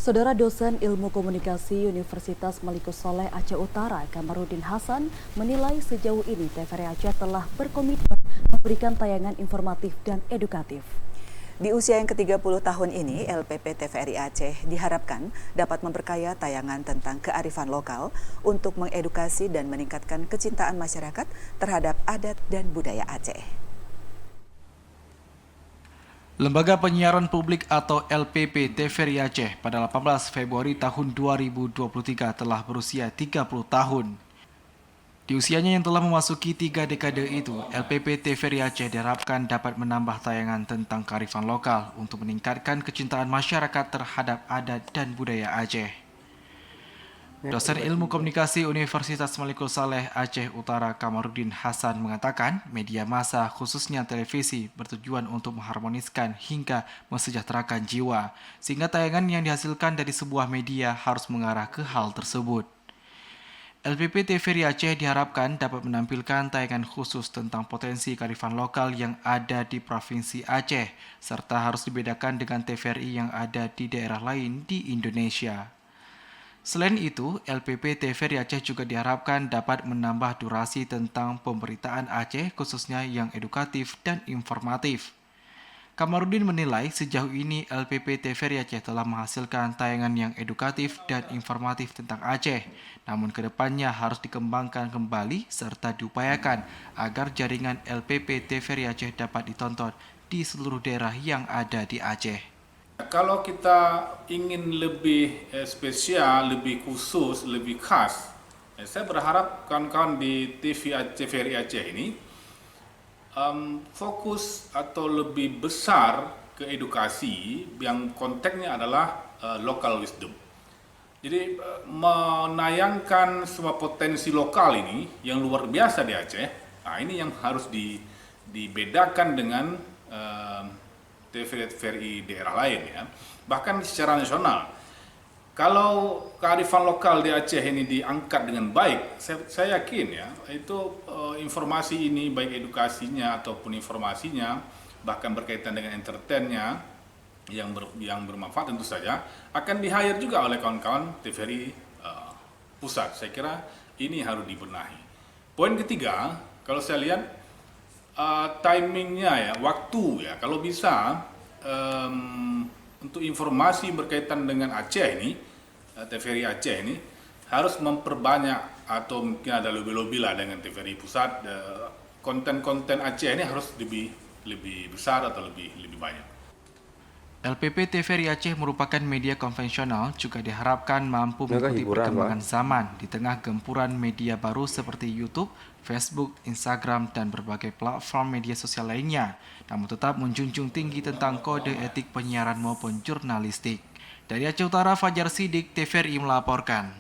Saudara dosen Ilmu Komunikasi Universitas Malikus Saleh Aceh Utara, Kamarudin Hasan, menilai sejauh ini TVRI Aceh telah berkomitmen memberikan tayangan informatif dan edukatif. Di usia yang ke-30 tahun ini, LPP TVRI Aceh diharapkan dapat memperkaya tayangan tentang kearifan lokal untuk mengedukasi dan meningkatkan kecintaan masyarakat terhadap adat dan budaya Aceh. Lembaga Penyiaran Publik atau LPP TVRI Aceh pada 18 Februari tahun 2023 telah berusia 30 tahun. Di usianya yang telah memasuki 3 dekade itu, LPP TVRI Aceh diharapkan dapat menambah tayangan tentang kearifan lokal untuk meningkatkan kecintaan masyarakat terhadap adat dan budaya Aceh. Dosen Ilmu Komunikasi Universitas Malikus Saleh Aceh Utara Kamarudin Hasan mengatakan media massa khususnya televisi bertujuan untuk mengharmoniskan hingga mensejahterakan jiwa, sehingga tayangan yang dihasilkan dari sebuah media harus mengarah ke hal tersebut. LPP TVRI Aceh diharapkan dapat menampilkan tayangan khusus tentang potensi kearifan lokal yang ada di Provinsi Aceh, serta harus dibedakan dengan TVRI yang ada di daerah lain di Indonesia. Selain itu, LPP TVRI Aceh juga diharapkan dapat menambah durasi tentang pemberitaan Aceh khususnya yang edukatif dan informatif. Kamarudin menilai sejauh ini LPP TVRI Aceh telah menghasilkan tayangan yang edukatif dan informatif tentang Aceh, namun kedepannya harus dikembangkan kembali serta diupayakan agar jaringan LPP TVRI Aceh dapat ditonton di seluruh daerah yang ada di Aceh. Kalau kita ingin lebih spesial, lebih khusus, lebih khas, saya berharap kawan-kawan di TVRI Aceh ini fokus atau lebih besar ke edukasi yang konteksnya adalah local wisdom. Jadi menayangkan semua potensi lokal ini yang luar biasa di Aceh, nah ini yang harus dibedakan dengan TVRI daerah lain ya. Bahkan secara nasional, kalau kearifan lokal di Aceh ini diangkat dengan baik, saya yakin ya itu informasi ini baik edukasinya ataupun informasinya, bahkan berkaitan dengan entertainnya yang bermanfaat tentu saja akan di-hire juga oleh kawan-kawan TVRI pusat. Saya kira ini harus dibenahi. Poin ketiga, kalau saya lihat timingnya ya, waktu ya, kalau bisa untuk informasi berkaitan dengan Aceh ini, TVRI Aceh ini harus memperbanyak atau mungkin ada lebih-lebih lah dengan TVRI pusat, konten-konten Aceh ini harus lebih besar atau lebih banyak. LPP TVRI Aceh merupakan media konvensional juga diharapkan mampu mengikuti perkembangan zaman di tengah gempuran media baru seperti YouTube, Facebook, Instagram, dan berbagai platform media sosial lainnya, namun tetap menjunjung tinggi tentang kode etik penyiaran maupun jurnalistik. Dari Aceh Utara, Fajar Sidik, TVRI melaporkan.